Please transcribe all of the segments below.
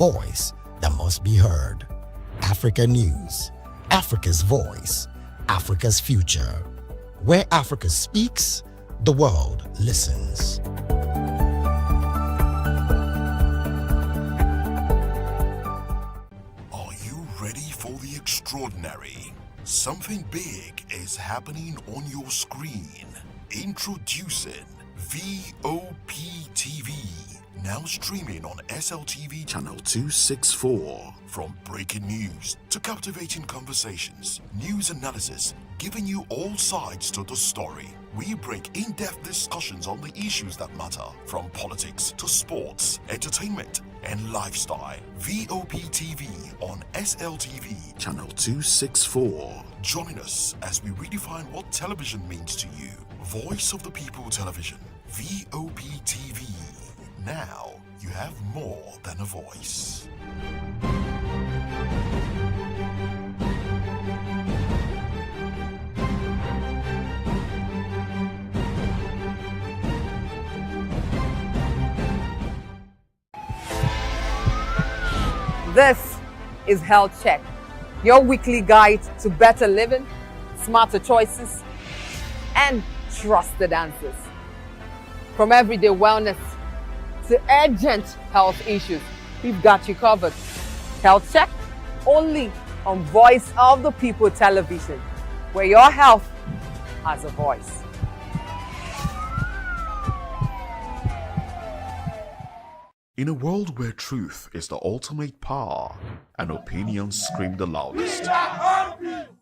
voice that must be heard. Africa News, Africa's voice, Africa's future. Where Africa speaks, the world listens. Are you ready for the extraordinary? Something big is happening on your screen. Introducing VOP TV. Now streaming on SLTV channel 264. From breaking news to captivating conversations, news analysis, giving you all sides to the story. We break in-depth discussions on the issues that matter, from politics to sports, entertainment, and lifestyle. VOP TV on SLTV channel 264. Join us as we redefine what television means to you. Voice of the People Television, VOP TV. Now you have more than a voice. This is Health Check, your weekly guide to better living, smarter choices, and trusted answers. From everyday wellness to urgent health issues, we've got you covered. Health Check, only on Voice of the People Television, where your health has a voice. In a world where truth is the ultimate power and opinions scream the loudest,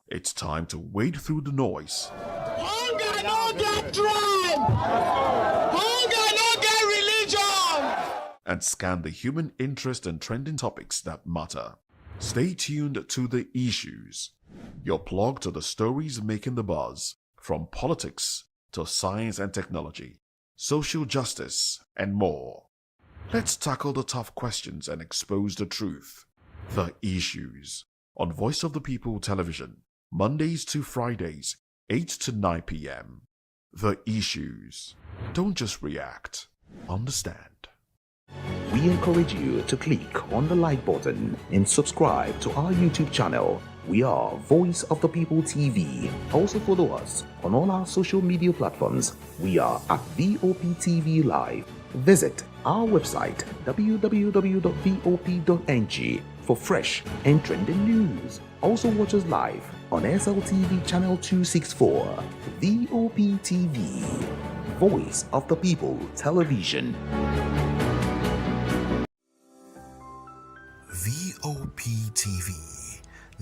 it's time to wade through the noise. Hunger no get tribe! Hunger no get religion! And scan the human interest and trending topics that matter. Stay tuned to The Issues, your plug to the stories making the buzz, from politics to science and technology, social justice, and more. Let's tackle the tough questions and expose the truth. The Issues on Voice of the People Television, Mondays to Fridays, 8 to 9 p.m. The Issues. Don't just react, understand. We encourage you to click on the like button and subscribe to our YouTube channel. We are Voice of the People TV. Also follow us on all our social media platforms. We are at VOP TV Live. Visit our website www.vop.ng for fresh and trending news. Also watch us live on SLTV channel 264. VOP TV, Voice of the People Television. VOP TV.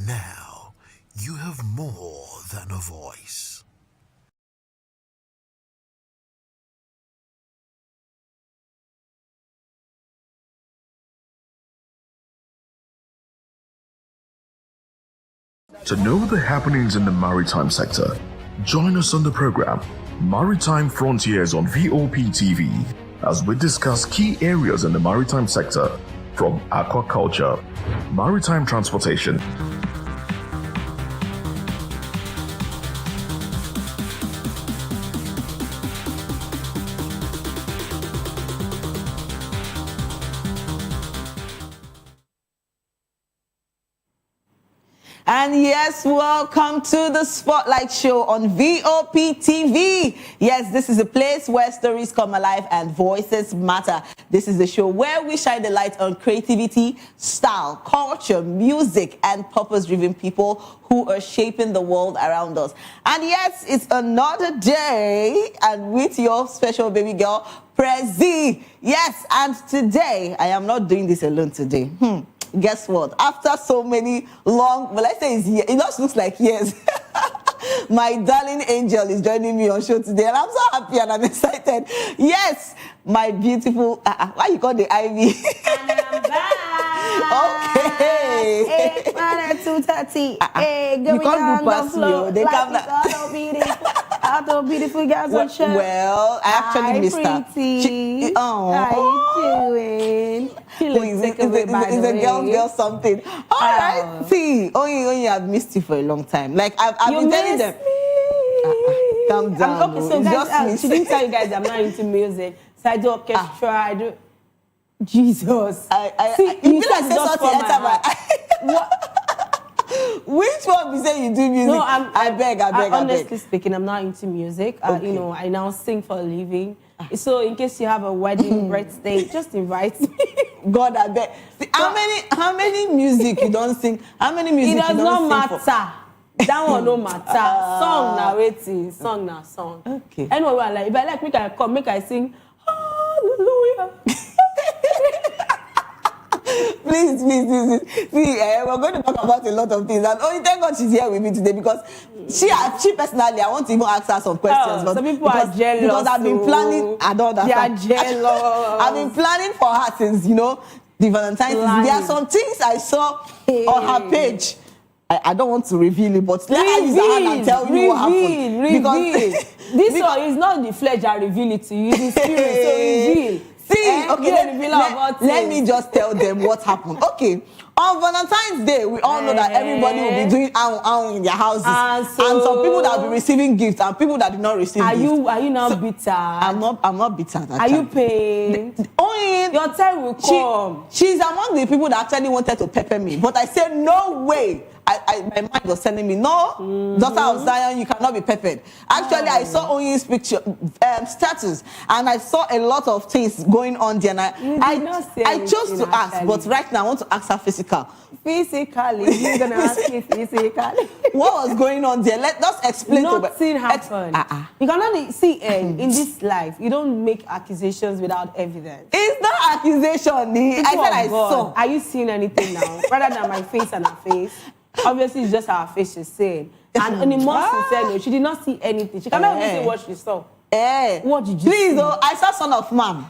Now you have more than a voice. To know the happenings in the maritime sector, join us on the program Maritime Frontiers on VOP TV as we discuss key areas in the maritime sector, from aquaculture, maritime transportation, And yes, welcome to the Spotlight Show on VOP TV. Yes, this is a place where stories come alive and voices matter. This is the show where we shine the light on creativity, style, culture, music, and purpose-driven people who are shaping the world around us. And yes, it's another day, and with your special baby girl, Prezi. Yes, and today, I am not doing this alone today. Guess what? After so many long, well, let's say it's years, it just looks like years. My darling angel is joining me on show today, and I'm so happy and I'm excited. Yes, my beautiful, why you call the Ivy? And I'm back. Okay. Hey, 2:30. Hey, you can't do past me. They come back. All the beautiful girls on show. Well, I actually missed her. Pretty. How you doing? It's a girl something. All right. See, only I've missed you for a long time. Like I've been telling them. Calm down. Okay, so guys, she didn't tell you guys I'm not into music. So I do orchestra. I do. Jesus. See, you feel like say something enter my Which one be say you do music? No, I beg. Honestly speaking, I'm not into music. Okay. You know, I now sing for a living. So in case you have a wedding, birthday, just invite me. God, I beg. See, how many music you don't sing? How many music It does you don't not sing matter. That one no matter. Song na waiting, song na song. Okay. Anyway, like, if I like, make I sing hallelujah. Please. See, we're going to talk about a lot of things. And only thank God she's here with me today because she personally, I want to even ask her some questions. But some people are jealous. Because I've been planning, I don't understand. They are jealous. I've been planning for her since, the Valentine's season. There are some things I saw on her page. I don't want to reveal it, but let her use her hand and tell you what happened. This one is not the flesh I reveal it to you, it's the spirit, so reveal. See, okay, let me just tell them what happened. Okay, on Valentine's Day, we all know that everybody will be doing in their houses. And some people that will be receiving gifts and people that did not receive gifts. Are you now bitter? I'm not bitter. Are you pained? Your time will come. She's among the people that actually wanted to pepper me, but I said, no way. My mind was telling me, no, daughter of Zion, you cannot be peppered. Actually, I saw Onyi's picture, status, and I saw a lot of things going on there. And I chose to ask, but right now I want to ask her physical. Physically, you're going to ask me physically. What was going on there? Let's explain to me. Nothing happened. You cannot see in this life, you don't make accusations without evidence. It's not accusation. I said I saw. Are you seeing anything now? Rather than my face and her face? Obviously, it's just our face she's saying. And on the most sincere note, she did not see anything. She cannot even say what she saw. What did you see? Please, I saw Son of Man.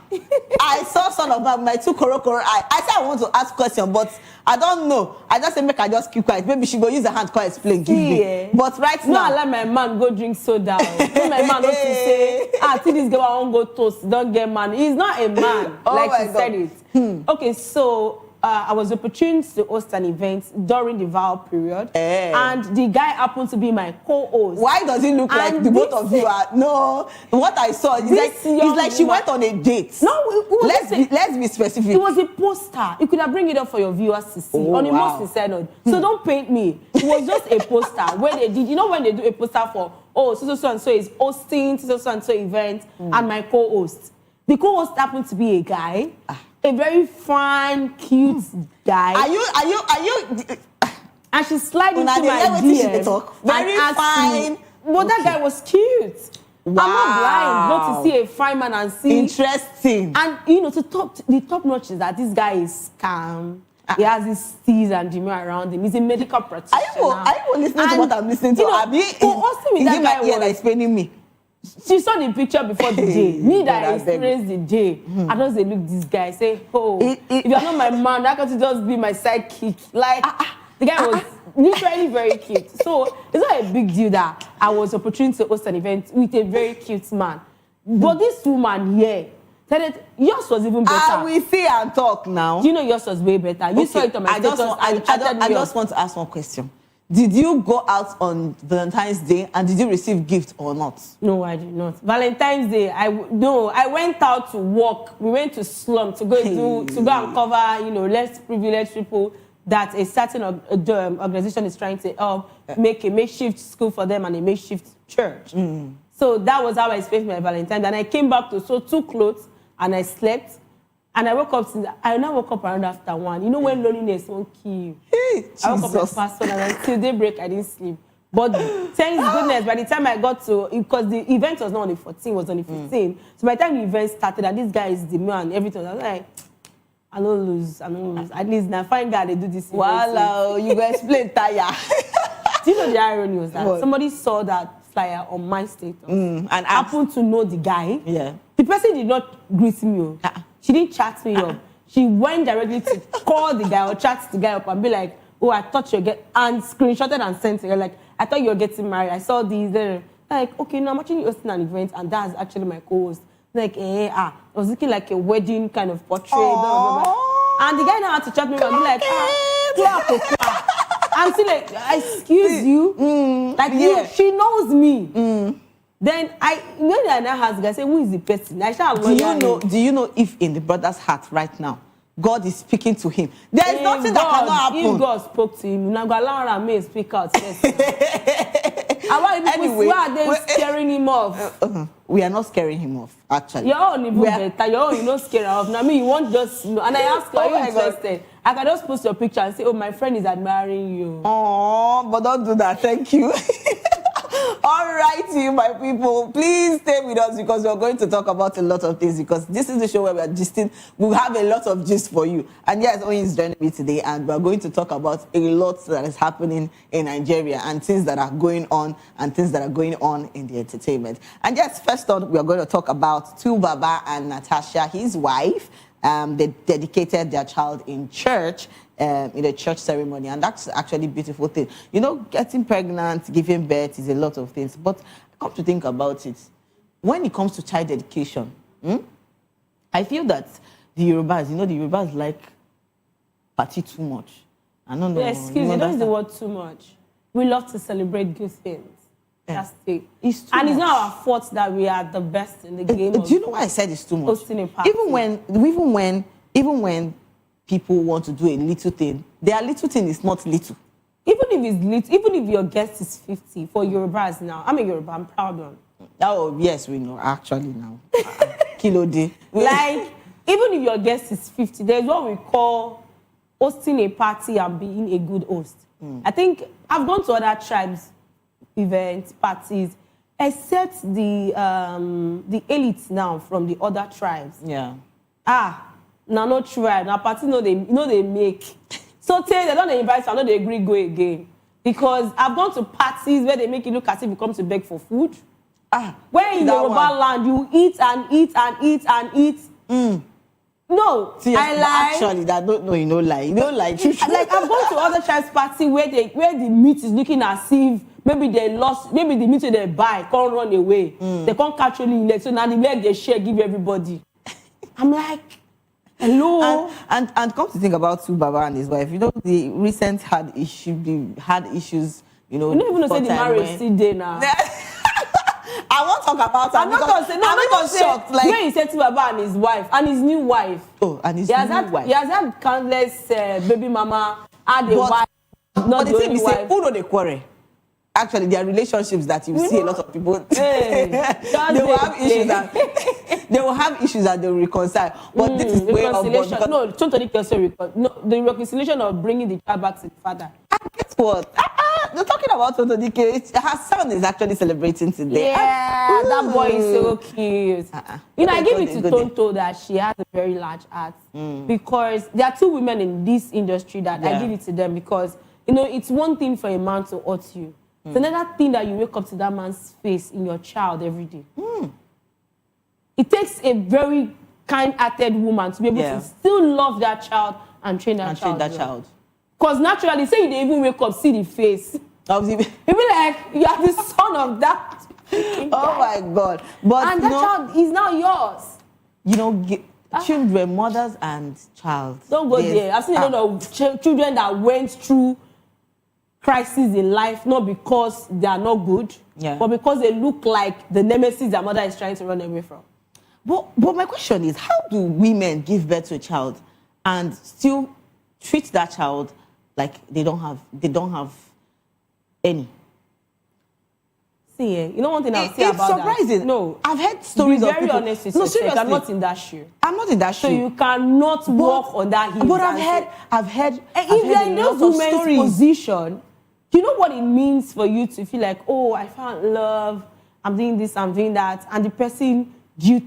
I saw Son of Man with my two korokoro eyes. I said I want to ask question, but I don't know. I just say make I just keep quiet. Maybe she go use her hand to explain. Give me. But right now, I let my man go drink soda. When my man also say, see this girl I won't go toast. Don't get man. He's not a man. Like she said it. Okay, so I was opportune to host an event during the vow period, and the guy happened to be my co-host. Why does it look like the both of you are? No, what I saw is like she went on a date. No, let's be specific. It was a poster. You could have bring it up for your viewers to see on the most sincere note. So don't paint me. It was just a poster where they did. You know when they do a poster for so and so is hosting so and so event and my co-host. The co-host happened to be a guy. A very fine, cute guy. Are you? And she slid into my DM. Very fine. But that guy was cute. Wow. I'm not blind not to see a fine man and see. Interesting. And the top notch is that this guy is calm. He has his steez and Jimmy around him. He's a medical practitioner. Are you listening to what I'm listening to? That guy is explaining me. She saw the picture before the day. Me that I experienced the day. I just look this guy, say, if you're not my man, that can just be my sidekick. Like, the guy was literally very cute. So, it's not a big deal that I was opportune to host an event with a very cute man. But this woman here, said yours was even better. We see and talk now. Do you know yours was way better? You saw it on my status. I just want to ask one question. Did you go out on Valentine's Day and did you receive gift or not? No, I did not. Valentine's Day, I went out to work. We went to slum to go and cover, less privileged people that a certain organization is trying to help make a makeshift school for them and a makeshift church. So that was how I spent my Valentine's. And I came back to sew 2 clothes and I slept. And I woke up around after 1. You know when loneliness won't kill you. I woke up past 1 and until daybreak I didn't sleep. But thanks goodness, by the time I got to, because the event was not on the 14th, it was on the 15th. So by the time the event started and this guy is the man and everything, I was like, I don't lose. At least now fine guy they do this. Wow, you go explain tire. Do you know the irony was that somebody saw that flyer on my status and happened to know the guy. Yeah. The person did not greet me. She didn't chat me up. She went directly to call the guy or chat the guy up and be like, I thought you were and screenshotted and sent it. Like, I thought you were getting married. I saw these. Like, okay, no, I'm actually hosting an event and that's actually my co-host. Like, it was looking like a wedding kind of portrait. Blah, blah, blah. And the guy now had to chat me up and be like, I'm still like, excuse you. Like, she knows me. Then when I now ask the guy, say, who is the person? I shall do you know if in the brother's heart right now, God is speaking to him. There is nothing that cannot happen. If God spoke to him, now go allow him to speak out. Anyway, why are they scaring him off? We are not scaring him off, actually. Your own even better. Your own, you not scare off. Now, you won't just, and I ask you, are you interested? I can just post your picture and say, oh, my friend is admiring you. Oh, but don't do that. Thank you. All right, you, my people. Please stay with us because we're going to talk about a lot of things because this is the show where we're gisting. We'll have a lot of gist for you. And yes, Oyin is joining me today, and we're going to talk about a lot that is happening in Nigeria and things that are going on and things that are going on in the entertainment. And yes, first on, we are going to talk about Tu Baba and Natasha, his wife. They dedicated their child in church, in a church ceremony, and that's actually a beautiful thing. You know, getting pregnant, giving birth is a lot of things, but come to think about it, when it comes to child dedication, I feel that the Yorubas like party too much. I don't know. Excuse me, don't use the word too much. We love to celebrate good things. That's it. It's too much. It's not our fault that we are the best in the game. Do you know why I said it's too much? Even when people want to do a little thing, their little thing is not little. Even if it's little, even if your guest is 50 for Yorubas now, I'm a Yoruba, I'm proud of. Oh yes, we know actually now. Kilo day. Like even if your guest is 50, there's what we call hosting a party and being a good host. I think I've gone to other tribes events, parties, except the elites now from the other tribes. Yeah. No tribe, now party they make. So they don't invite, I know they agree go again. Because I've gone to parties where they make you look as if you come to beg for food. Where in Yoruba land you eat and eat and eat and eat. No, see, I lie. Actually, that don't know, you know, lie. You know, like I've gone to other tribes party where the meat is looking as if maybe they lost, maybe the meat they buy can't run away. They can't catch only leg. So now the leg they share give everybody. I'm like, hello. And come to think about Tu Baba and his wife, you know, the recent had issues, you know. You don't even know say the marriage still there now. I won't talk about it. I'm not going to say, I'm not shocked. Like, when he said Tu Baba and his wife, and his new wife. Oh, and his new wife. He has had countless baby mama, had a wife, not the only wife. Who know they quarrel? Actually, there are relationships that you see a lot of people. They will have issues that they will reconcile. But this is way of God. No, totally the reconciliation of bringing the child back to the father. And guess what? They're talking about Tonto Dike. Her son is actually celebrating today. Yeah, that boy is so cute. You know, I give it to Tonto that she has a very large heart. Because there are two women in this industry that I give it to them because, you know, it's one thing for a man to hurt you. It's another thing that you wake up to that man's face in your child every day. It takes a very kind-hearted woman to be able to still love that child and train that child. Because naturally, say you even wake up, see the face. You'll be like, you are the son of that. Oh my God. But and that child is now yours. You know, children, mothers and child. Don't go there. I've seen a lot of children that went through crises in life, not because they are not good, but because they look like the nemesis their mother is trying to run away from. But my question is, how do women give birth to a child and still treat that child like they don't have any? See, you know one thing I'll say about that? It's surprising. No, I've heard stories of people. Be very honest with yourself. Seriously. I'm not in that shoe. I'm not in that shoe. So you cannot walk on that hill. But I've heard. If you're in those women's position, do you know what it means for you to feel like, oh, I found love, I'm doing this, I'm doing that, and the person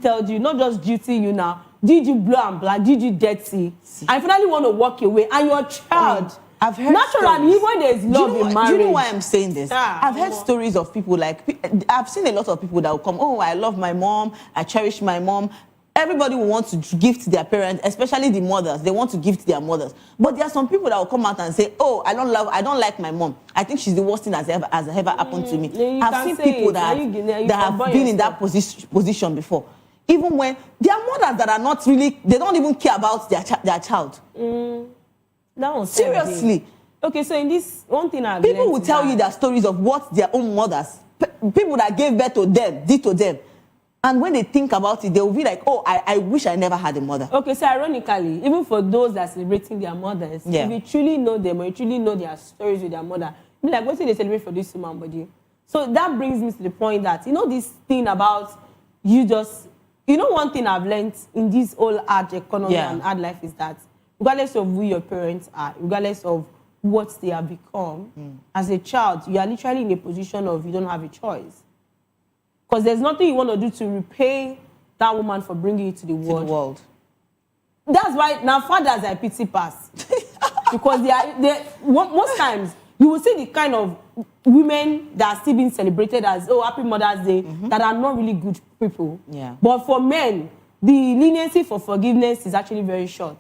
tells you, not just duty you now, did you blow and black, did you dirty, and finally want to walk away, and your child. I've heard naturally, even when there's love in marriage. Do you know why I'm saying this? I've heard stories of people like, I've seen a lot of people that will come, oh, I love my mom, I cherish my mom. Everybody will want to gift their parents, especially the mothers. They want to gift their mothers. But there are some people that will come out and say, oh, I don't like my mom. I think she's the worst thing that's ever happened to me. I've seen people that have been in that position before. Even when there are mothers that are not really, they don't even care about their child. That one's seriously. Okay, so in this one thing people will tell you their stories of what their own mothers, people that gave birth to them, did to them. And when they think about it, they will be like, oh, I wish I never had a mother. Okay, so ironically, even for those that are celebrating their mothers, if you truly know them or you truly know their stories with their mother, you're like, what's it they celebrate for this human body? So that brings me to the point that, this thing about one thing I've learned in this whole hard economy and hard life is that regardless of who your parents are, regardless of what they have become, as a child, you are literally in a position of you don't have a choice. Because there's nothing you want to do to repay that woman for bringing you to the world. That's why now fathers are pity pass. Because most times you will see the kind of women that are still being celebrated as, oh, happy Mother's Day, that are not really good people. Yeah. But for men, the leniency for forgiveness is actually very short.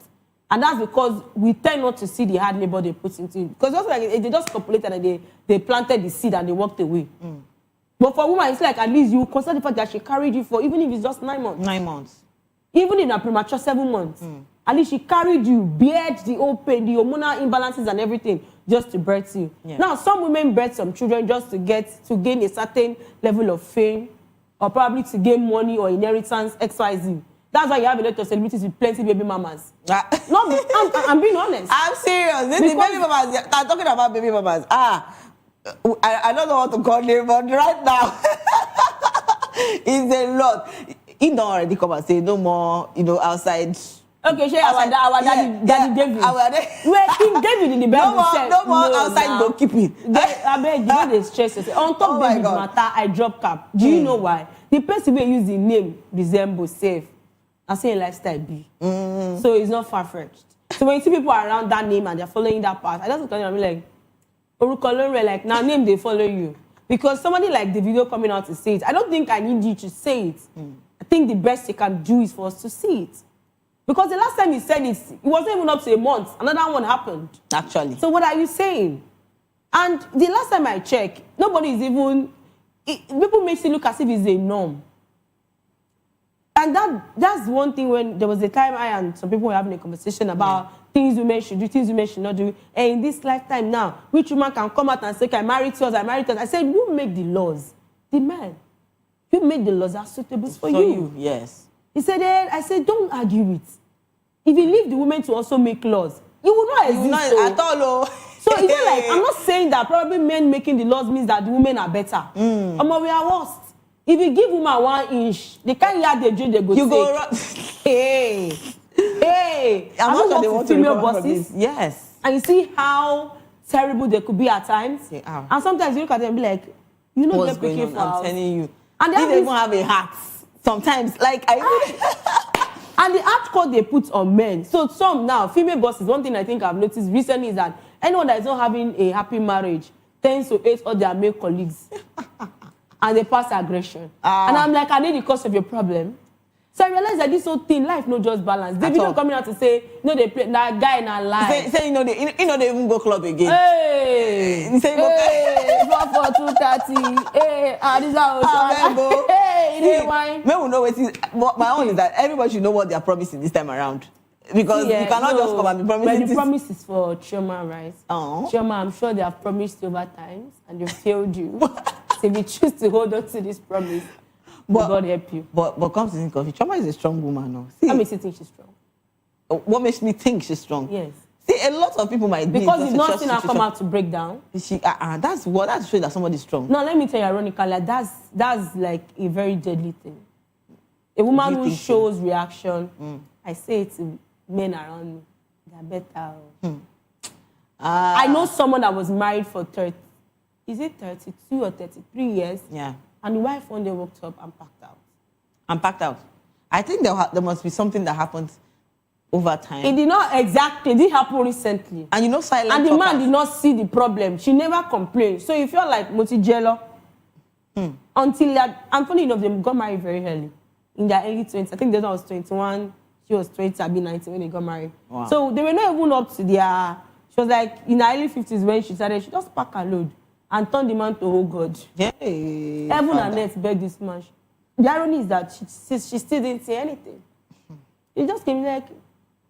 And that's because we tend not to see the hard labor they put into it. Because also like, they just copulated and they planted the seed and they walked away. But for a woman, it's like at least you consider the fact that she carried you for, even if it's just 9 months. 9 months. Even in a premature 7 months. At least she carried you, bared the whole pain, the hormonal imbalances and everything, just to birth you. Yeah. Now, some women birth some children just to gain a certain level of fame, or probably to gain money or inheritance, XYZ. That's why you have a lot of celebrities with plenty baby mamas. No, I'm being honest. I'm serious. This is baby mamas. I'm talking about baby mamas. I don't know what to call them, but right now, it's a lot. He don't already come and say no more, outside. Okay, sure, our daddy David. Wait, King David in the Bible said, no more outside goalkeeping. I beg, they stress yourself. On top David matter, I drop cap. Do you know why? The person will use the name resemble safe. I say lifestyle B. So it's not far-fetched. So when you see people around that name and they're following that path, I just look at them and be like, like, now name they follow you. Because somebody like the video coming out to say it, I don't think I need you to say it. I think the best you can do is for us to see it. Because the last time he said it wasn't even up to a month. Another one happened. Actually. So what are you saying? And the last time I checked, nobody is even... people make it look as if it's a norm. And that's one thing when there was a time I and some people were having a conversation about things women should do, things women should not do. And in this lifetime now, which woman can come out and say, I married to us, I married to us. I said, who make the laws? The man. You make the laws that are suitable for you. Yes. He said, I said, don't argue it. If you leave the women to also make laws, you will not exist. At all. So it's not like, I'm not saying that probably men making the laws means that the women are better. We are worst. If you give woman 1 inch, they can't hear the drill, they go you take. Hey. I'm not sure they want to female bosses. Yes. And you see how terrible they could be at times. Yeah. And sometimes you look at them and be like, you know what's they're picking for I'm telling you. And they even have a hat. Sometimes, like and the art code they put on men. So some now, female bosses, one thing I think I've noticed recently is that anyone that is not having a happy marriage tends to hate all their male colleagues. And they pass aggression. And I'm like, I need the cause of your problem. So I realized that this whole thing, life no just balance. They video coming out to say, they play that guy in our life. Say they even go club again. Hey, say hey, 4 for 2:30. Hey, this is how hey, wine. Men will know what my own is that everybody should know what they are promising this time around. Because you cannot just come and be promising. But the promise is for Chioma, right? Chioma, I'm sure they have promised over times and they failed you. So if you choose to hold on to this promise, God help you. But come to think of it, Chioma is a strong woman now. What makes you think she's strong? What makes me think she's strong? Yes. See, a lot of people might be because you've not seen her come out to break down. That's showing that somebody's strong. No, let me tell you ironically, that's like a very deadly thing. A woman who shows reaction, I say it to men around me, they're better. I know someone that was married for 32 or 33 years. Yeah. And the wife one day woke up and packed out. I think there must be something that happened over time. It did not exactly. It did happen recently. And silent. And the man did not see the problem. She never complained. So you feel like Motijello. Until that, and funny enough, they got married very early. In their early 20s. I think the other was 21. She was 20, I'd be 19 when they got married. Wow. So they were not even up to their... She was like in her early 50s when she started, she just packed her load and turned the man to oh God. Hey, Heaven and earth begged this man. The irony is that she still didn't say anything. It just came like...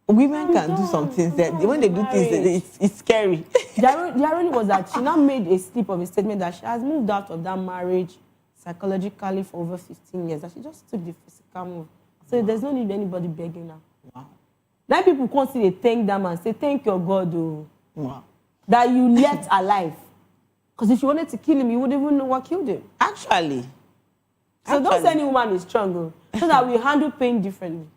Women can do some things that when they do things, it's scary. The irony was that she now made a slip of a statement that she has moved out of that marriage psychologically for over 15 years that she just took the physical move. So there's no need anybody begging her. Wow. Then people come see they thank them and say, thank your God, oh, Wow. that you left alive. Because if you wanted to kill him, you wouldn't even know what killed him. Actually. So don't say any woman is strong, oh, so that we handle pain differently.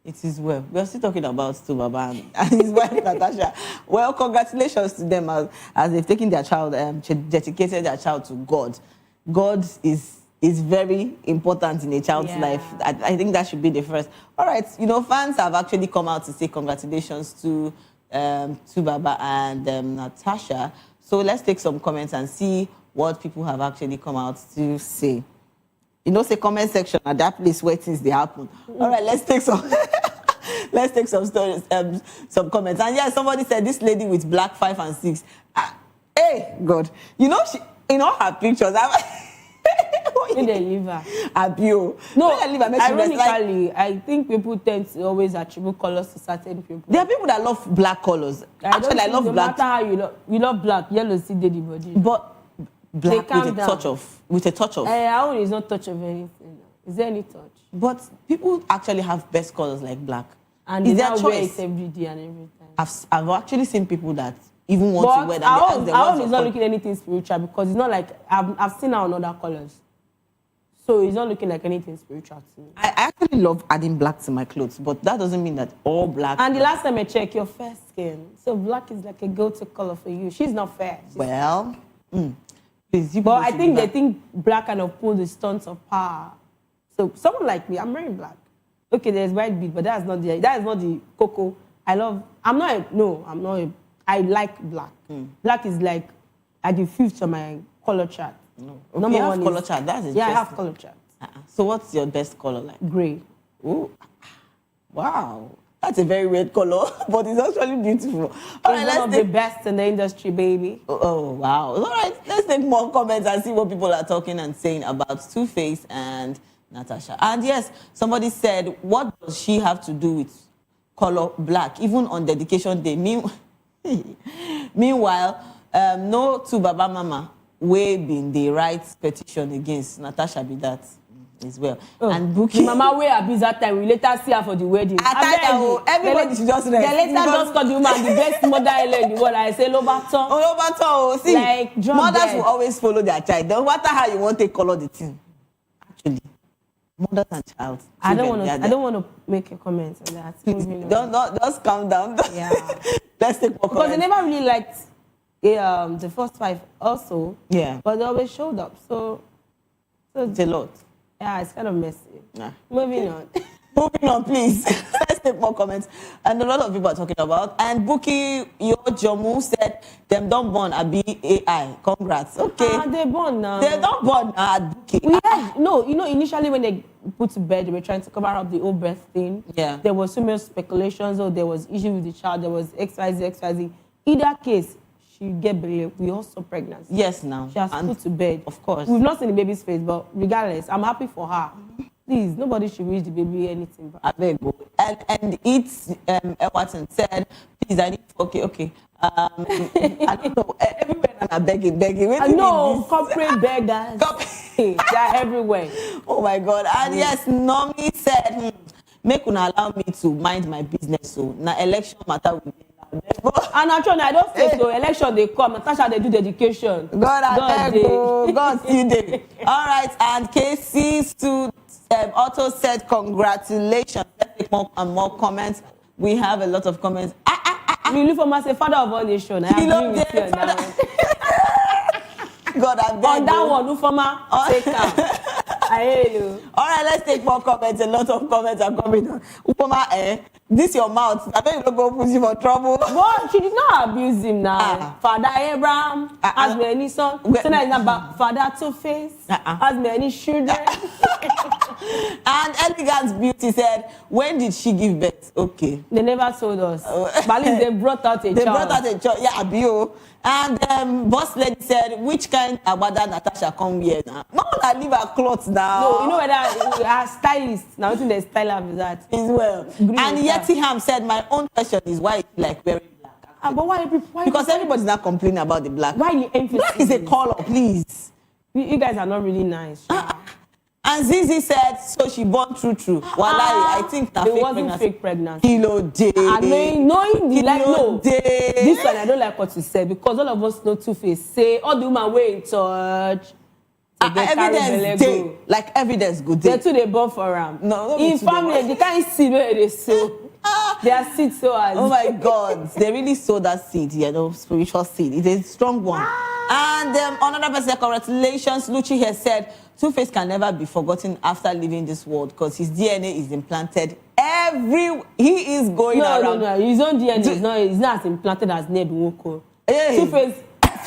It is well. We are still talking about Stu Baba and his wife Natasha. Well, congratulations to them as they've taken their child, dedicated their child to God. God is very important in a child's life. I think that should be the first. All right, you know, fans have actually come out to say congratulations to Baba and Natasha. So let's take some comments and see what people have actually come out to say. You know, say comment section at that place where things they happen. All right, let's take some. Let's take some stories, some comments. And yeah, somebody said this lady with black 5 and 6. Hey, God, you know she, in all her pictures. When they leave her. Abio. No, when they leave her, make she rest, ironically, like, I think people tend to always attribute colors to certain people. there are people that love black colors. Actually, I love no black. No matter how you love black, yellow still dey the body. But black calm with a down. touch of. Our own is not touch of anything. Is there any touch? But people actually have best colors like black. And is they there a now wear choice? it every day and every time. I've actually seen people that even want to wear But that. our own is not looking anything spiritual because it's not like I've seen her on other colors. So it's not looking like anything spiritual to me. I actually love adding black to my clothes, but that doesn't mean that all black. And the last time I checked, your fair skin. So black is like a go-to color for you. She's not fair. Well, please, you But people I should think do they that. think black kind of pull the stunts of power. So someone like me, I'm wearing black. Okay, there's white bead, but that is not the cocoa. I like black. Black is like at the fifth of my color chart. No. Okay, you have color chart. That's interesting. Yeah, I have color chart. So what's your best color like? Gray. Ooh, wow, that's a very weird color, but it's actually beautiful. All right, It's one of let's the best in the industry, baby. Oh, wow. All right, let's take more comments and see what people are talking and saying about Two-Face and Natasha. And yes, somebody said, what does she have to do with color black, even on dedication day? Meanwhile, no to Baba Mama, we been the rights petition against Natasha be that as well. Oh. And Bookie. The mama wear her biz that time. We later see her for the wedding. Everybody should just rest. They later just call the woman the best mother in the world. I say, Lobato. See, like, mothers will always follow their child. No matter how you want to color the thing. Actually, mothers and child. I don't want to make a comment on that. Don't just calm down. Yeah. Let's take more comments. Because they never really liked the first 5 also. Yeah. But they always showed up. So it's a lot. Yeah, it's kind of messy. Yeah. Moving on. Moving on, please. Let's take more comments. And a lot of people are talking about. And Bookie Jomu said, them don't born a BAI. Congrats. Okay. They born now. They don't born Bookie. Initially when they put to bed, they were trying to cover up the old birth thing. Yeah. There was so much speculations, or there was issue with the child, there was XYZ. Either case, she get belly. We also pregnant. Yes, now. She has put to bed. Of course. We've not seen the baby's face, but regardless, I'm happy for her. Please, nobody should wish the baby anything. I beg you. And it's Watson said, please, I need okay. I don't know. Everywhere I'm begging. I know, corporate beggars. They are everywhere. Oh my God. And yes, Nomi said, make una allow me to mind my business. So now election matter with me. And actually, I don't say so. Election they come. Natasha they do dedication. God still there. All right, and Casey to also said congratulations. Let's take more and more comments. We have a lot of comments. You from as a father of all nation. I agree with you on that one. God, I'm on that one, Ufoma, take her. I hear you. All right, let's take more comments. A lot of comments are coming. Ufoma, this your mouth. I bet you don't go put you for trouble. But she did not abuse him now. Father Abraham has many sons. So now it's about Father Two-Face has many children. And Elegance Beauty said, when did she give birth? Okay. They never told us. But at least they brought out a child. They brought out a child. Yeah, Abio. And Boss Lady said, which kind of Abada Natasha come here now? No one that leave her clothes now. No, you know whether her stylist, now think they style her with that. As well. Green and Yeti Ham said, my own question is why you like wearing black? But why because everybody's not complaining about the black. Why you emphasize? Black is a color, please. You guys are not really nice. And Zizi said, so she born true. Wallahi, I think that it wasn't fake pregnancy. Kilo day. I mean, knowing the like, no. Day. This one, I don't like what you said because all of us know Two-Face. Say, all the woman way in church. Evidence day. Like evidence good day. They too, they born for them. No, in family, they can't see where they sow. Their seed sowers. Oh my God. They really sow that seed, spiritual seed. It is a strong one. And another person, congratulations, Lucci has said, Two-Face can never be forgotten after leaving this world because his DNA is implanted he is going around. No. His own DNA is not as implanted as Ned Nwoko. Hey. Two-Face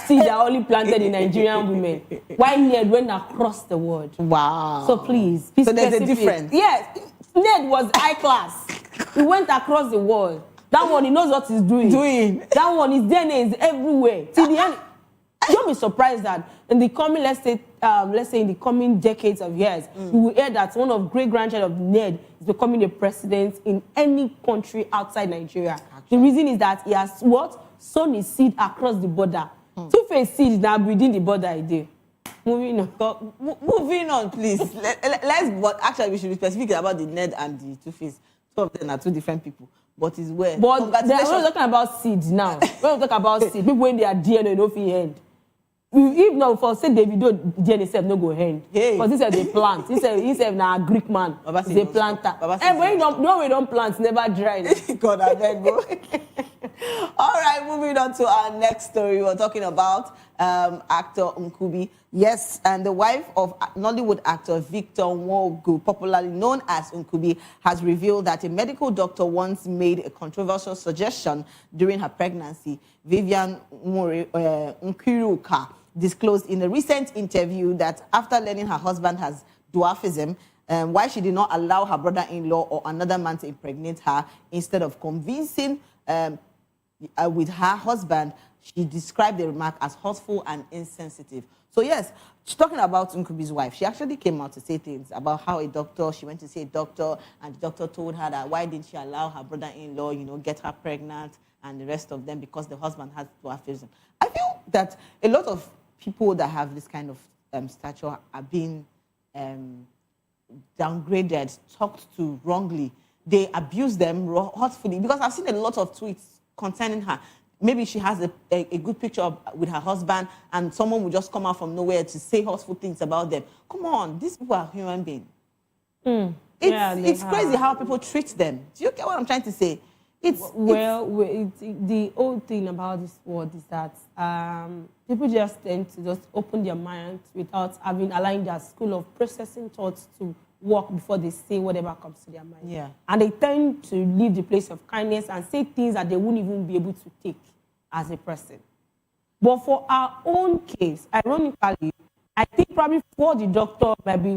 seeds are only planted in Nigerian women. While Ned went across the world. Wow. So please. So there's a difference. Yes. Ned was high class. He went across the world. That one, he knows what he's doing. That one, his DNA is everywhere. Till the end. Don't be surprised that in the coming, let's say in the coming decades of years, you will hear that one of great-grandchild of Ned is becoming a president in any country outside Nigeria. Actually. The reason is that he has sown his seed across the border. Two-Face seed is now within the border idea. Moving on. Moving on, please. But actually, we should be specific about the Ned and the Two-Face. Two of them are two different people. But it's where. But we're talking about seeds now. When we talk about seeds, people when they are DNA, no fit end. If not for say Davido DNA self no go end. Because this is a plant. He said na Greek man. He's a planter. And when we don't plant, never dry. God, I beg go. All right, moving on to our next story. We're talking about actor Nkubi. Yes, and the wife of Nollywood actor Victor Nwogu, popularly known as Nkubi, has revealed that a medical doctor once made a controversial suggestion during her pregnancy. Vivian Nkiruka disclosed in a recent interview that after learning her husband has dwarfism, why she did not allow her brother-in-law or another man to impregnate her instead of convincing with her husband, she described the remark as hurtful and insensitive. So yes, she's talking about Nkubi's wife. She actually came out to say things about how she went to see a doctor, and the doctor told her that why didn't she allow her brother-in-law, get her pregnant and the rest of them because the husband has dwarfism. I feel that a lot of people that have this kind of stature are being downgraded, talked to wrongly. They abuse them hurtfully because I've seen a lot of tweets concerning her. Maybe she has a good picture with her husband and someone will just come out from nowhere to say hurtful things about them. Come on, these people are human beings. It's crazy how people treat them. Do you get what I'm trying to say? The old thing about this world is that people just tend to just open their minds without allowing their school of processing thoughts to work before they say whatever comes to their mind. Yeah. And they tend to leave the place of kindness and say things that they wouldn't even be able to take as a person. But for our own case, ironically, I think probably for the doctor,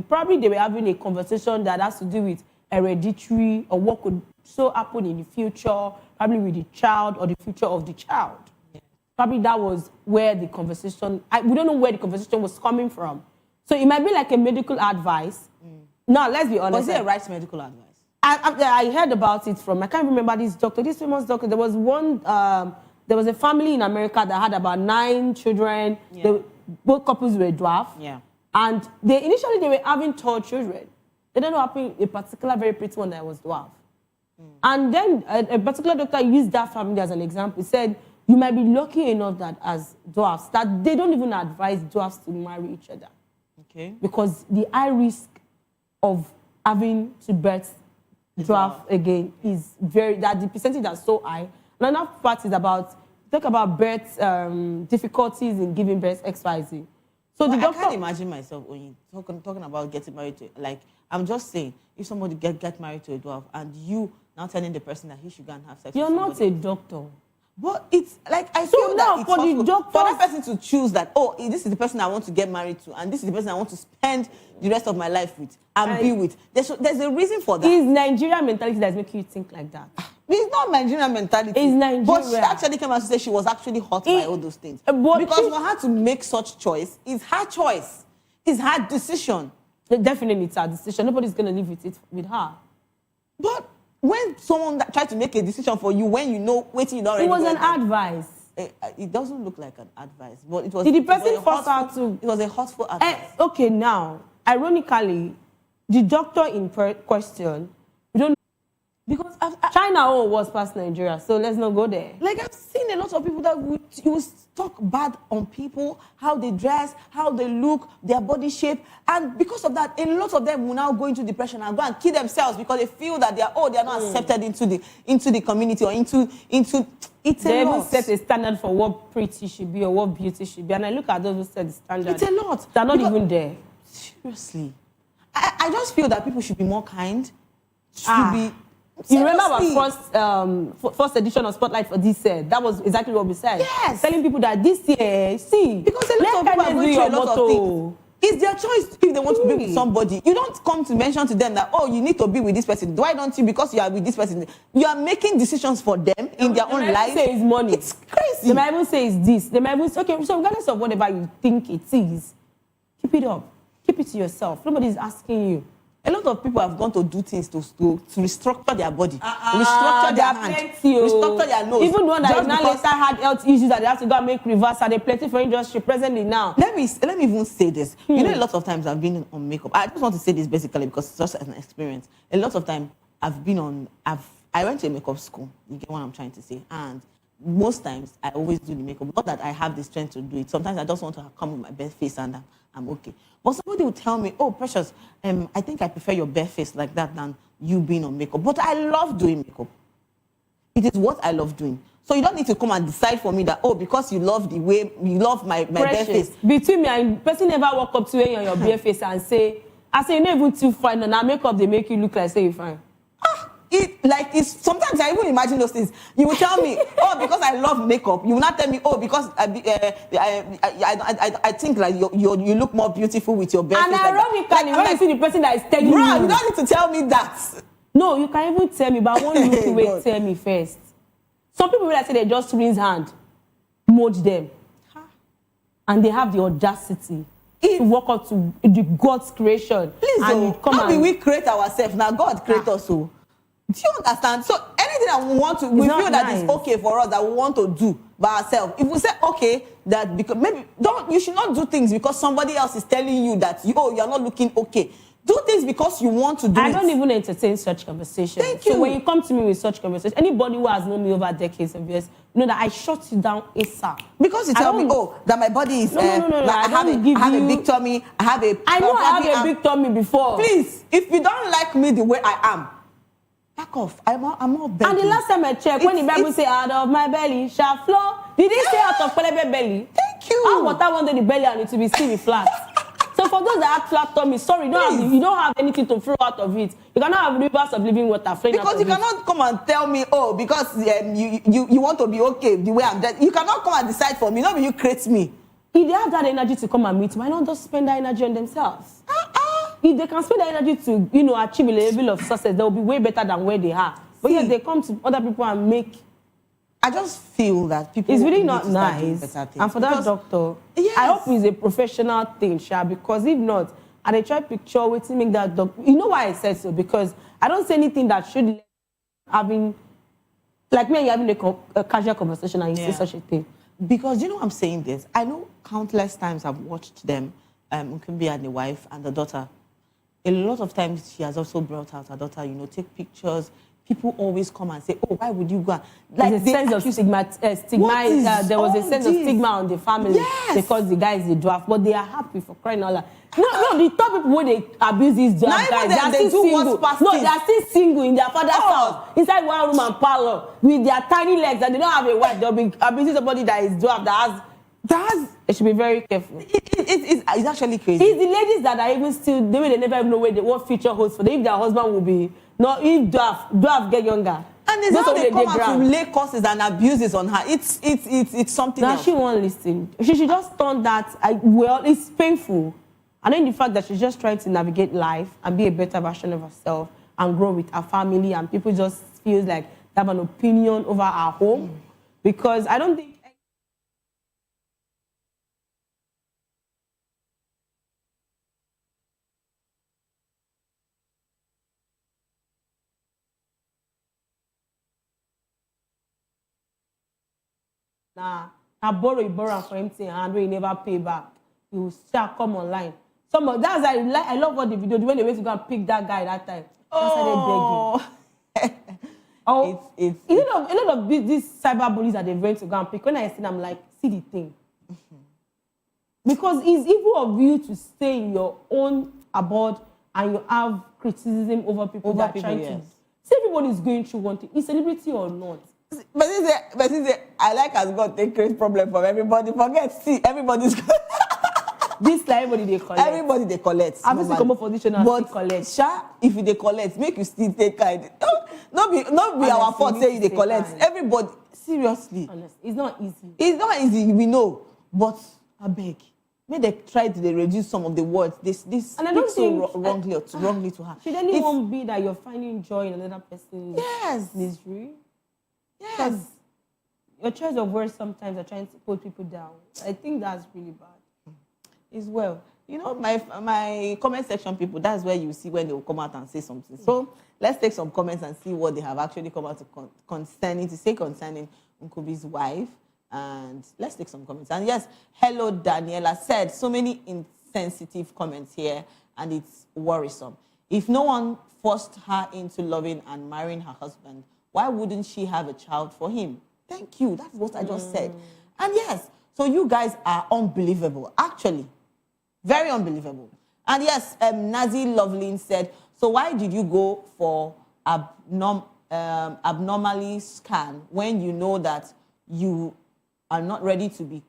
probably they were having a conversation that has to do with hereditary or what could so happen in the future, probably with the child or the future of the child. Yeah. Probably that was where the conversation, we don't know where the conversation was coming from. So it might be like a medical advice. Now, let's be honest. Was it a right medical advice? I heard about it from, I can't remember this doctor, this famous doctor. There was one, there was a family in America that had about 9 children. Yeah. Both couples were dwarf. Yeah. And initially they were having 12 children. They didn't know happened a particular very pretty one that was dwarf. And then a particular doctor used that family as an example. He said, you might be lucky enough that as dwarfs, that they don't even advise dwarfs to marry each other. Okay. Because the high risk of having to birth dwarf again is that the percentage is so high. Another part is talk about birth difficulties in giving birth, XYZ. So the doctor, I can't imagine myself when you're talking about getting married to, I'm just saying, if somebody get married to a dwarf and you now telling the person that he should go and have sex you're with not a doctor. But it's like, I feel that it's for that person to choose that, this is the person I want to get married to, and this is the person I want to spend the rest of my life with and be with. There's a reason for that. It's Nigerian mentality that's making you think like that. It's not Nigerian mentality. It's Nigeria. But she actually came out to say she was actually hurt by all those things. Because for her to make such choice, it's her choice. It's her decision. Definitely it's her decision. Nobody's going to live with her. But when someone tried to make a decision for you, when you know, waiting, you already it was an advice. it doesn't look like an advice, but it was. Did the person it was a force her hurtful- to? It was a hurtful advice. Okay, now, ironically, the doctor in question, we don't. Because China was past Nigeria, so let's not go there. like I've seen a lot of people that you talk bad on people, how they dress, how they look, their body shape, and because of that, a lot of them will now go into depression and go and kill themselves because they feel that they are not accepted into the community or into it's They a even lot. set a standard for what pretty should be or what beauty should be, and I look at those who set the standard. It's a lot. They're not Because- even there. Seriously, I just feel that people should be more kind. Should be. You remember Seriously. our first edition of Spotlight for this year? That was exactly what we said. Yes. Telling people that this year, see, Because a lot of people are going through a lot of things. It's their choice if they want to be with somebody. You don't come to mention to them that, oh, you need to be with this person. Why don't you? Because you are with this person. You are making decisions for them in their own life. Say it's money. It's crazy. They might even say it's this. They might even say, okay, so regardless of whatever you think it is, keep it up. Keep it to yourself. Nobody's asking you. A lot of people have gone to do things to restructure their body, restructure their hand, plenty, restructure their nose. Even the one that Just now because- later had health issues that they have to go and make reversal. They plenty for industry presently now. Let me even say this. You know, a lot of times I've been on makeup. I just want to say this basically because it's just an experience. A lot of time I went to a makeup school. You get what I'm trying to say? And most times I always do the makeup. Not that I have the strength to do it. Sometimes I just want to come with my best face and I'm okay. But somebody will tell me, oh, Precious, I think I prefer your bare face like that than you being on makeup. But I love doing makeup. It is what I love doing. So you don't need to come and decide for me that, oh, because you love the way, you love my bare face. Between me and person never walk up to you on your bare face and say, I say, you're not even too fine. And now makeup, they make you look like, say, you're fine. Sometimes I even imagine those things. You will tell me, oh, because I love makeup. You will not tell me, oh, because I think like you look more beautiful with your bare face. And ironically, when you see the person that is telling bro, you. you don't need to tell me that. No, you can even tell me, but I want you to wait, God. tell me first. Some people will say they just rinse hand, mold them. And they have the audacity to walk up to the God's creation. Please, and how do we create ourselves? Now God create us. So. Do you understand? So anything that we want to, we not feel that nice. is okay for us, that we want to do by ourselves. If we say okay, that because maybe you should not do things because somebody else is telling you that you are not looking okay. Do things because you want to do it. I don't even entertain such conversations. Thank you. So when you come to me with such conversations, anybody who has known me over decades of years, you know that I shut you down ASAP. Because you tell me, oh, that my body is. No. Like I have a big tummy. I have a. I know I have a big tummy before. Please, if you don't like me the way I am, back off. I'm not begging. And the last time I checked, when the Bible say out of my belly shall flow, did it say out of Pelebe belly? Thank you. How water under the belly and it will be still flat. So for those that have flat tummy, sorry, you don't have anything to flow out of it. You cannot have rivers of living water flowing out Because of you it. cannot come and tell me, oh, because you want to be okay the way I'm dead. You cannot come and decide for me. Not you create me. If they have that energy to come and meet, why not just spend that energy on themselves? If they can spend that energy to, achieve a level of success, they'll be way better than where they are. But yet they come to other people and make. I just feel that people. It's really need not to start doing nice. better things. And for that doctor, Yes. I hope it's a professional thing, Sha, because if not, and I try to picture waiting make that doctor. You know why I said so? Because I don't say anything that should having, like me and you having a casual conversation and you say such a thing. Because I'm saying this. I know countless times I've watched them, Nkumbi and the wife and the daughter. A lot of times she has also brought out her daughter, take pictures. People always come and say, oh, why would you go? There's a sense of stigma. There was a sense of stigma on the family because the guy is a dwarf, but they are happy for crying out loud. No, the top people when they abuse these dwarf guys, they are still single. No, they are still single in their father's house, inside one room and parlor, with their tiny legs, and they don't have a wife. They'll be abusing somebody that is dwarf, they should be very careful. It's actually crazy. It's the ladies that are even still, they never even know what future holds for them. If their husband will be, if dwarf get younger. And it's how they come out to lay curses and abuses on her. It's something now else. She won't listen. She should just turn that, it's painful. And then the fact that she's just trying to navigate life and be a better version of herself and grow with her family, and people just feel like they have an opinion over our home. Because I don't think Nah, I borrow for empty hand, when you never pay back. You shall come online. That's I love what the video when they went to go and pick that guy that time. Oh. Oh, a lot of these cyber bullies that they went to go and pick. When I see them, I'm like, see the thing. Because it's evil of you to stay in your own abode and you have criticism over people that are trying to. See, everybody is going through one thing, is celebrity or not. But I like as God take great problem from everybody. Everybody's this like everybody they collect. Everybody they collect. Obviously, come up for this and but collect. If you they collect, make you still take kind. Not be our fault say you they collect. Kind. Everybody, seriously. Honestly, it's not easy. It's not easy, we know. But I beg. May they try to reduce some of the words. This and I don't think wrongly to her. Should anyone be that you're finding joy in another person's misery? Yes. Your choice of words sometimes are trying to put people down. I think that's really bad. As well. You know, my comment section people, that's where you see when they will come out and say something. So let's take some comments and see what they have actually come out to concerning Nkubi's wife. And let's take some comments. And yes, hello, Daniela said, so many insensitive comments here, and it's worrisome. If no one forced her into loving and marrying her husband, why wouldn't she have a child for him? Thank you. That's what I just said. And yes, so you guys are unbelievable. Actually, very unbelievable. And yes, Nazi Loveline said, so why did you go for abnormally scan when you know that you are not ready to be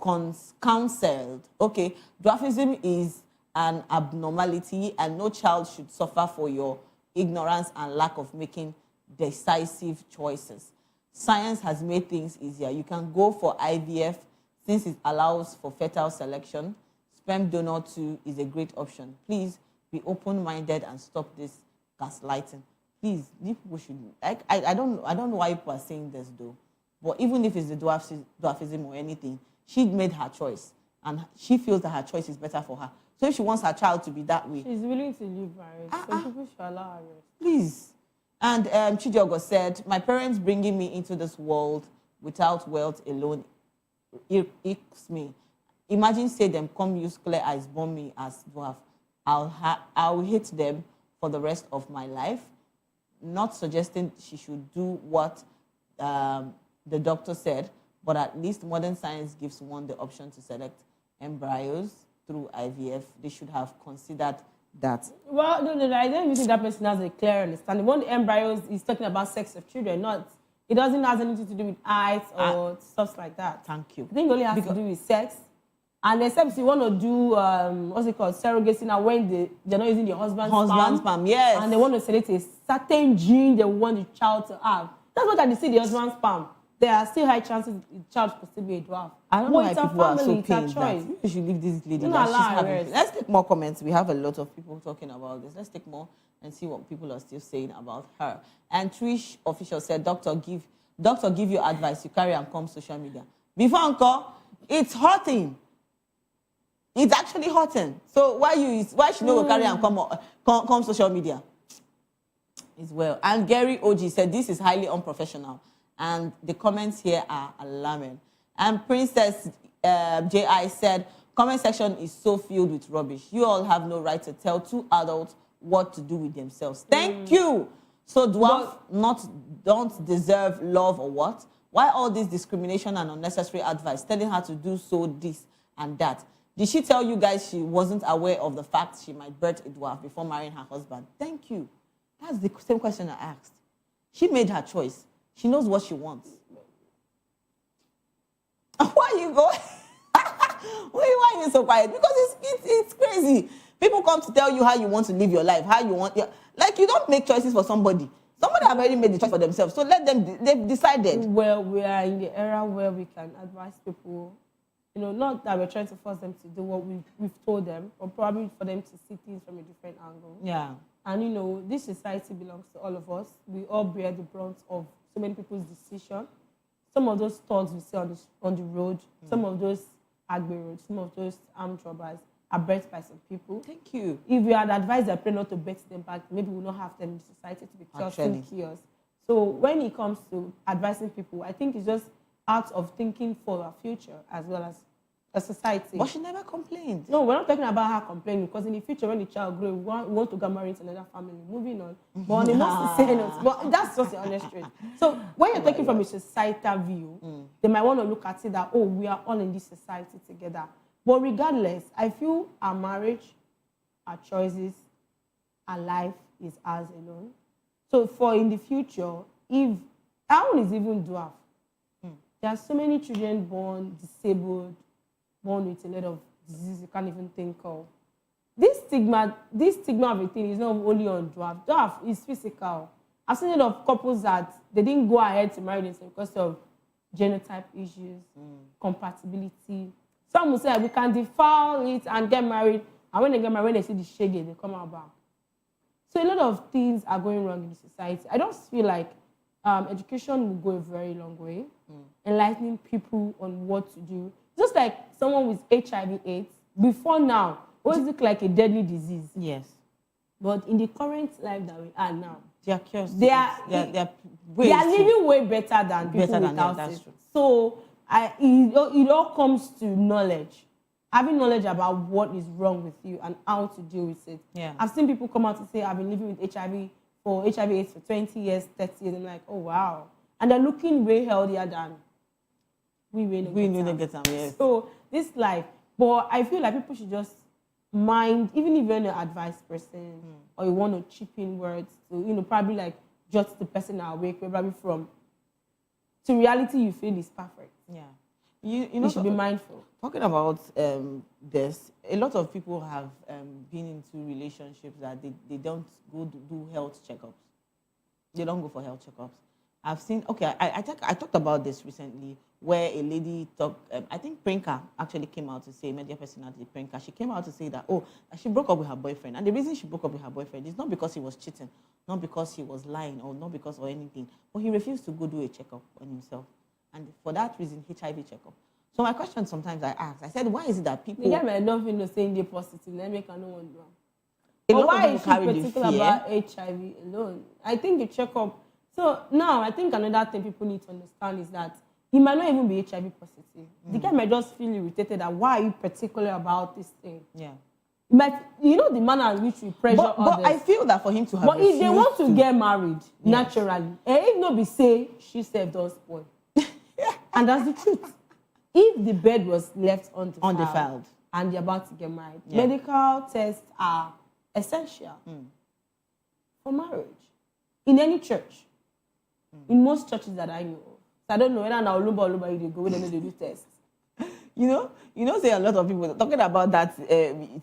counseled? Okay, dwarfism is an abnormality and no child should suffer for your ignorance and lack of making decisive choices. Science has made things easier. You can go for IVF since it allows for fetal selection. Sperm donor too is a great option. Please be open-minded and stop this gaslighting. Please, people should. I don't know why people are saying this though. But even if it's the dwarfism or anything, she made her choice, and she feels that her choice is better for her. So if she wants her child to be that way, she's willing to live marriage. So people should allow her rest. Please. And Chidiogo said, my parents bringing me into this world without wealth alone irks me. Imagine say them come use clear eyes bomb me as dwarf. I'll hate them for the rest of my life. Not suggesting she should do what the doctor said, but at least modern science gives one the option to select embryos through IVF. They should have considered that. Well, no, I don't even think that person has a clear understanding. One of the embryos is talking about sex of children, it doesn't have anything to do with eyes or stuff like that. Thank you. I think it only has to do with sex. And except you want to do, what's it called, surrogacy now, when they're not using your husband's sperm, yes. And they want to select a certain gene they want the child to have. That's what I see the husband's sperm. There are still high chances the child could still be a dwarf. I don't know why people are so pained that we should leave this lady. Let's take more comments. We have a lot of people talking about this. Let's take more and see what people are still saying about her. And Trish Official said, Doctor give you advice. You carry and come social media. Before Uncle, it's hurting. It's actually hurting. So why should you carry and come social media? As well. And Gary OG said, this is highly unprofessional. And the comments here are alarming. And Princess J.I. said, comment section is so filled with rubbish. You all have no right to tell two adults what to do with themselves. Thank you. So dwarf don't deserve love or what? Why all this discrimination and unnecessary advice, telling her to do so, this and that? Did she tell you guys she wasn't aware of the fact she might birth a dwarf before marrying her husband? Thank you. That's the same question I asked. She made her choice. She knows what she wants. Why are you going? Why are you so quiet? Because it's crazy. People come to tell you how you want to live your life, how you want. Like, you don't make choices for somebody. Somebody have already made the choice for themselves. So let them, they've decided. Well, we are in the era where we can advise people, not that we're trying to force them to do what we've told them, or probably for them to see things from a different angle. Yeah. And, this society belongs to all of us. We all bear the brunt of so many people's decision. Some of those thugs we see on the road, some of those agbe roads, some of those armed robbers are birthed by some people. Thank you. If we had advised their parents not to bet them back, maybe we'll not have them in society to be causing chaos. So when it comes to advising people, I think it's just out of thinking for our future as well as a society. But she never complained. No, we're not talking about her complaining, because in the future, when the child grows, we want to get married to another family. Moving on. But on the most sincere note, but that's just the honest truth. So when you're taking from a societal view, they might want to look at it that, oh, we are all in this society together. But regardless, I feel our marriage, our choices, our life is ours alone. So for in the future, if our own is even dwarf, there are so many children born disabled, born with a lot of diseases you can't even think of. This stigma of a thing is not only on dwarf. Dwarf is physical. I've seen a lot of couples that they didn't go ahead to marry themselves because of genotype issues, compatibility. Some will say we can defile it and get married, and when they get married, when they see the shaggy, they come out back. So a lot of things are going wrong in the society. I just feel like education will go a very long way, enlightening people on what to do. Just like someone with HIV/AIDS, before now, always look like a deadly disease. Yes. But in the current life that we are now, They are curious. they are living way better than people without that's it. true. So it all comes to knowledge. Having knowledge about what is wrong with you and how to deal with it. Yeah. I've seen people come out and say, I've been living with HIV/AIDS for 20 years, 30 years. I'm like, oh, wow. And they're looking way healthier than we know get them, yes. So this life, but I feel like people should just mind, even if you're an advice person or you want to chip in words to, probably like jot the person awake, probably from to reality you feel is perfect. Yeah. You should be mindful. Talking about this, a lot of people have been into relationships that they don't go do health checkups. They don't go for health checkups. I've seen, I talked about this recently where a lady talked, I think Prinka actually came out to say, media personality Prinka, she came out to say that, she broke up with her boyfriend. And the reason she broke up with her boyfriend is not because he was cheating, not because he was lying, or not because of anything, but he refused to go do a checkup on himself. And for that reason, HIV checkup. So my question sometimes I ask, I said, why is it that people... You get nothing saying they're positive, let me know one do. But why is she particular about HIV alone? I think the checkup... So now, I think another thing people need to understand is that he might not even be HIV positive. The guy might just feel irritated that why are you particular about this thing? Yeah. But the manner in which we pressure others. But I feel that for him to have But if they want to get married, naturally, if nobody say, she said don't spoil. And that's the truth. If the bed was left undefiled and you're about to get married, medical tests are essential for marriage. In any church. In most churches that I know of. So I don't know whether now Olumba you go, they do tests. Say a lot of people talking about that,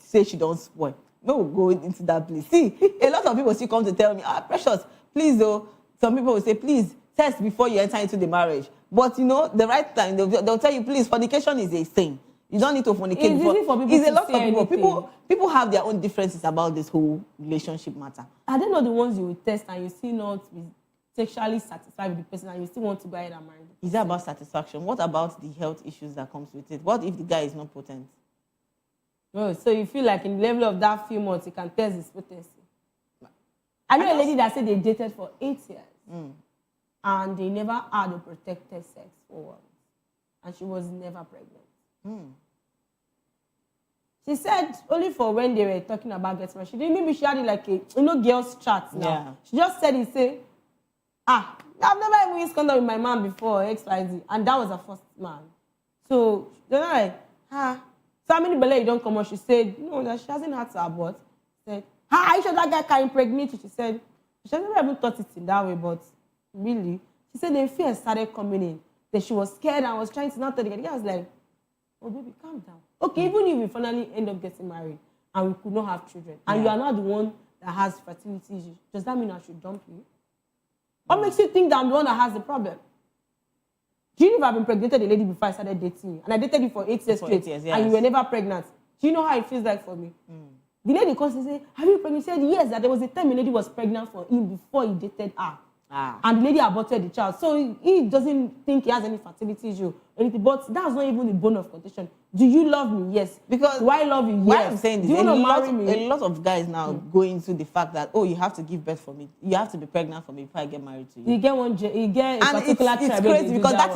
say she don't spoil. No, go into that place. See, a lot of people still come to tell me, Precious, please though. Some people will say, please, test before you enter into the marriage. But the right time, they'll tell you, please, fornication is a sin. You don't need to fornicate. It's easy for people it's to a lot say of people. People have their own differences about this whole relationship matter. I don't know the ones you will test and you still not be sexually satisfied with the person and you still want to go ahead and marry. Is it about satisfaction? What about the health issues that comes with it? What if the guy is not potent? Oh, so you feel like in the level of that few months, you can test his potency. I know a lady that said they dated for 8 years and they never had a protected sex for once. And she was never pregnant. She said only for when they were talking about getting married. Maybe she had it like a, girls chat now. Yeah. She just said I've never even used condom with my man before, XYZ. And that was her first man. So they're like, so how many belay you don't come on? She said, no, that she hasn't had to abort. She said, are you sure that guy can impregnate you? She said, she never even thought it in that way, but really, she said the fear started coming in. That she was scared and was trying to not tell the guy. The guy was like, oh, baby, calm down. Okay, even if we finally end up getting married and we could not have children, and you are not the one that has fertility issues, does that mean I should dump you? What makes you think that I'm the one that has the problem? Do you know if I've impregnated a lady before I started dating you? And I dated you for 8 years straight, and you were never pregnant. Do you know how it feels like for me? The lady comes and says, have you pregnant? She said, yes, that there was a time a lady was pregnant for him before he dated her. And the lady aborted the child. So he doesn't think he has any fertility issue or anything. But that's not even the bone of contention. Do you love me? Yes. Because do I love you? Yes. Why I'm saying this, do you want to marry me? A lot of guys now go into the fact that, oh, you have to give birth for me. You have to be pregnant for me before I get married to you. You get you get a and particular it's crazy because that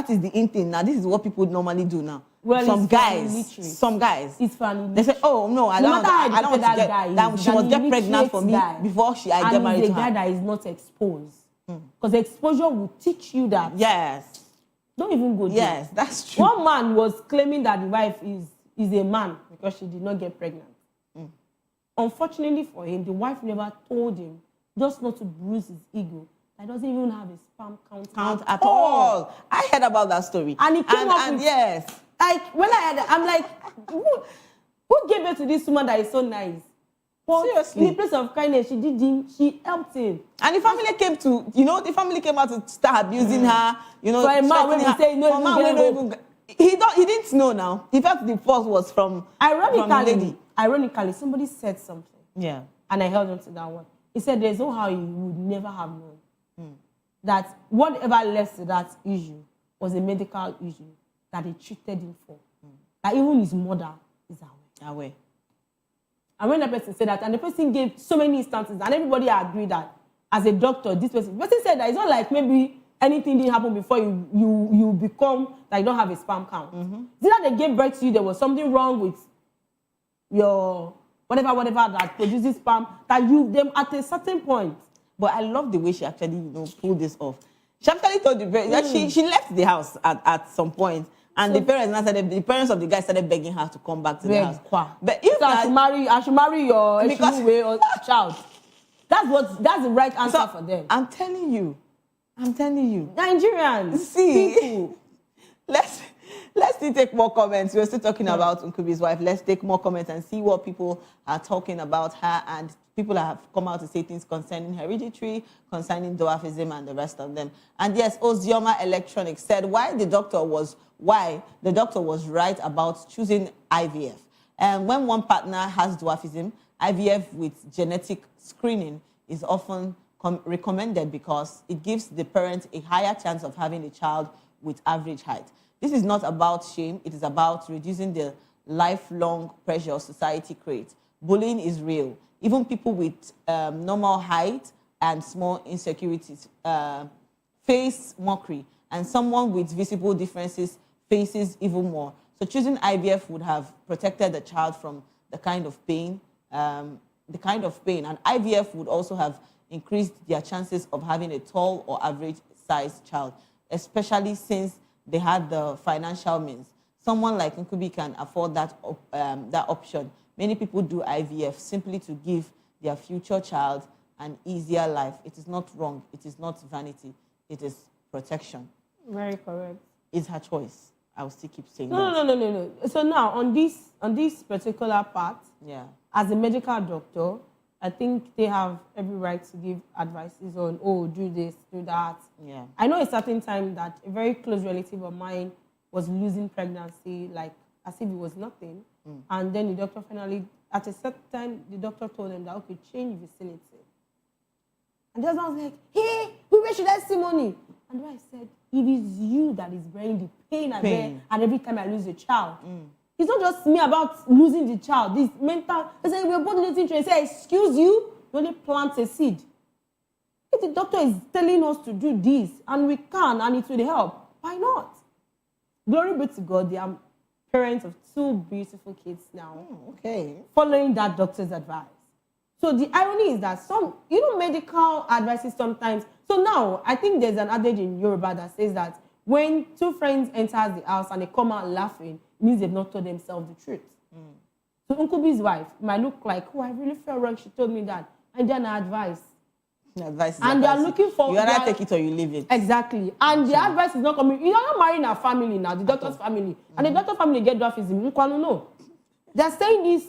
is the in thing. Now this is what people normally do now. Well, some guys, it's funny. They say, "Oh no, I don't want to get that. She must get pregnant for me before I get married to her." And the guy that is not exposed, because exposure will teach you that. Yes. Don't even go there. Yes, that's true. One man was claiming that the wife is a man because she did not get pregnant. Unfortunately for him, the wife never told him, just not to bruise his ego. I doesn't even have a sperm count at all. I heard about that story. And he came up with, yes. Like, when I had it, I'm like, who gave birth to this woman that is so nice? But seriously. In the place of kindness, she helped him. And the family came out to start abusing her, So a man when he say no, he didn't know now. In fact, the first was from the lady. Ironically, somebody said something. Yeah. And I held on to that one. He said there's no how you would never have known that whatever led to that issue was a medical issue that they treated him for. That even his mother is aware. And when the person said that, and the person gave so many instances, and everybody agreed that as a doctor, the person said that it's not like maybe anything didn't happen before you become that you don't have a sperm count. Is it that they gave birth to you, there was something wrong with your whatever that produces sperm, that them at a certain point. But I love the way she actually, pulled this off. She actually told the parents that she left the house at some point, and the parents of the guy started begging her to come back to the house. But if I should marry your way or child. That's the right answer for them. I'm telling you. Nigerians. See, people. Let's still take more comments. We're still talking about Nkubi's wife. Let's take more comments and see what people are talking about her, and people have come out to say things concerning hereditary, concerning dwarfism, and the rest of them. And yes, Ozioma Electronics said why the doctor was right about choosing IVF. And when one partner has dwarfism, IVF with genetic screening is often recommended because it gives the parent a higher chance of having a child with average height. This is not about shame. It is about reducing the lifelong pressure society creates. Bullying is real. Even people with normal height and small insecurities face mockery, and someone with visible differences faces even more. So choosing IVF would have protected the child from the kind of pain, and IVF would also have increased their chances of having a tall or average sized child, especially since they had the financial means. Someone like Nkubi can afford that option. Many people do IVF simply to give their future child an easier life. It is not wrong. It is not vanity. It is protection. Very correct. It's her choice. I will still keep saying that. No. So now, on this particular part, as a medical doctor, I think they have every right to give advices on, do this, do that. Yeah. I know a certain time that a very close relative of mine was losing pregnancy, like as if it was nothing. And then the doctor finally, at a certain time, the doctor told them that, okay, change vicinity. And the husband was like, hey, where should I see money? And then I said, it is you that is bearing the pain I bear, and every time I lose a child. It's not just me about losing the child. This mental, they say, we're both losing children. Say, excuse you, you only plant a seed. If the doctor is telling us to do this, and we can, and it will help, why not? Glory be to God, they are parents of 2 beautiful kids now. Following that doctor's advice. So the irony is that some, medical advices sometimes. So now, I think there's an adage in Yoruba that says that when 2 friends enter the house and they come out laughing, it means they've not told themselves the truth. So Nkubi's wife might look like, I really felt wrong. She told me that. And then I advise. And they are looking for... You either take it or you leave it. Exactly. And the advice is not coming... You're not marrying a family now, the doctor's family. And the doctor's family get dwarfism. No. They're saying this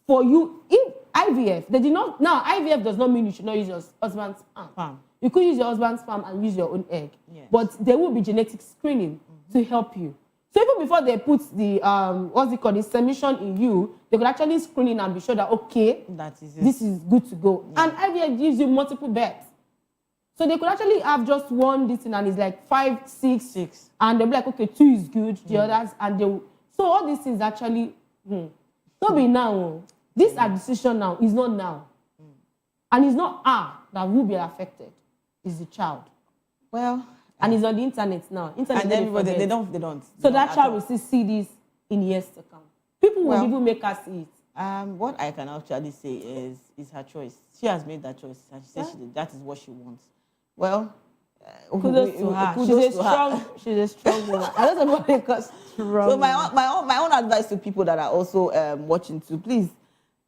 for you. In IVF, they did not... Now, IVF does not mean you should not use your husband's sperm. You could use your husband's sperm and use your own egg. Yes. But there will be genetic screening to help you. So even before they put the, the submission in you, they could actually screen it and be sure that, okay, this is good to go. Yeah. And IVF gives you multiple births. So they could actually have just one this thing and it's like 5, 6, and they'll be like, okay, 2 is good, the others, and they so all these things actually, don't be now. This our decision now is not now. And it's not that will be affected, it's the child. Well, and it's on the internet now. Internet and everybody, they don't. So that child will still see this in years to come. People will even make us see it. What I can actually say is her choice. She has made that choice, and she said that is what she wants. Well, kudos to her. She's a strong woman. I don't know what they call strong. So my own advice to people that are also watching too, please,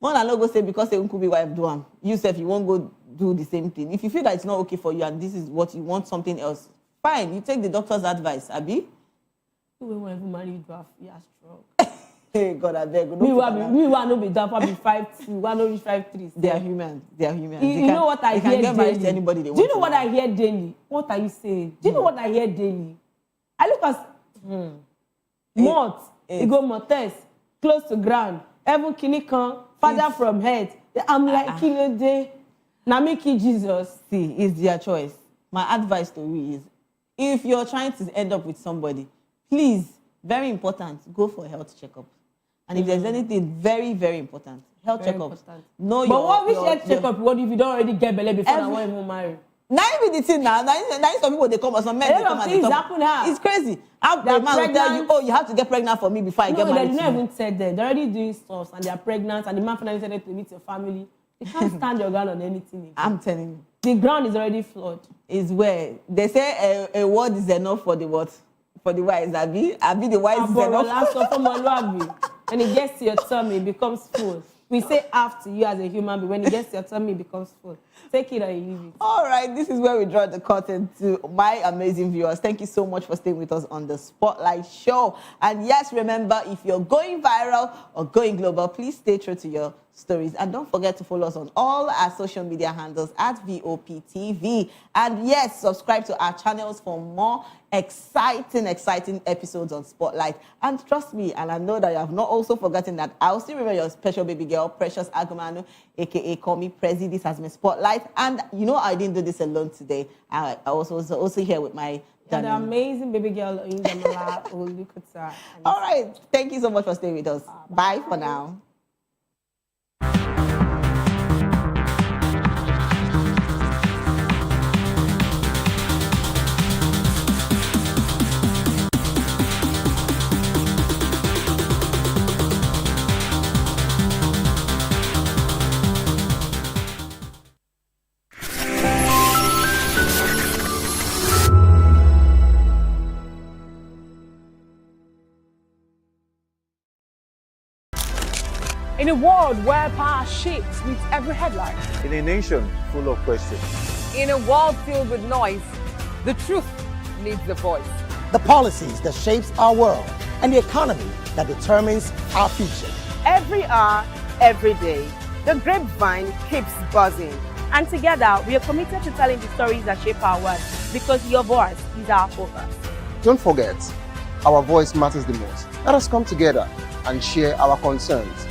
one and not go say because they could be wife do them. You say if you won't go do the same thing. If you feel that it's not okay for you and this is what you want, something else, fine. You take the doctor's advice, Abi. We won't even marry you, you are strong. Hey, God, I beg. We want to be down for 5'2", we want to reach 5'3". They are human. You know what I hear daily? They can get married to anybody they want. Do you know what I hear daily? What are you saying? Do you know what I hear daily? I look at Mort, Ego Mortes, close to ground, Evan Kinikan, father from head. I'm like, Kilo Day, Namiki Jesus. See, it's their choice. My advice to you is, if you're trying to end up with somebody, please, very important, go for a health checkup. And if there's anything very, very important, health checkup. But what we health checkup? What if you don't already get belly before I want to marry? Now be the thing now. Now some people they come or some men they come and they talk. It's crazy. How the man will tell you, oh, you have to get pregnant for me before I get married. No, they don't even said that. They're already doing stuff and they're pregnant and the man finally said to meet your family. They can't stand your ground on anything again. I'm telling you. The ground is already flawed. Is where they say a word is enough for the what? For the wise, Abi the wise is enough. When it gets to your tummy, it becomes full. We say after you as a human being, when it gets to your tummy, it becomes full. Take it or you leave it. All right, this is where we draw the curtain to my amazing viewers. Thank you so much for staying with us on the Spotlight Show. And yes, remember, if you're going viral or going global, please stay true to your stories. And don't forget to follow us on all our social media handles at VOPTV. And yes, subscribe to our channels for more exciting episodes on Spotlight. And trust me, and I know that you have not also forgotten that I'll still remember your special baby girl, Precious Agumanu, aka Call Me Prezi. This has been Spotlight. And you know I didn't do this alone today. I was also here with my the amazing baby girl in the All right. Thank you so much for staying with us. Bye for now. In a world where power shakes with every headline. In a nation full of questions. In a world filled with noise, the truth needs the voice. The policies that shapes our world and the economy that determines our future. Every hour, every day, the grapevine keeps buzzing. And together, we are committed to telling the stories that shape our world because your voice is our focus. Don't forget, our voice matters the most. Let us come together and share our concerns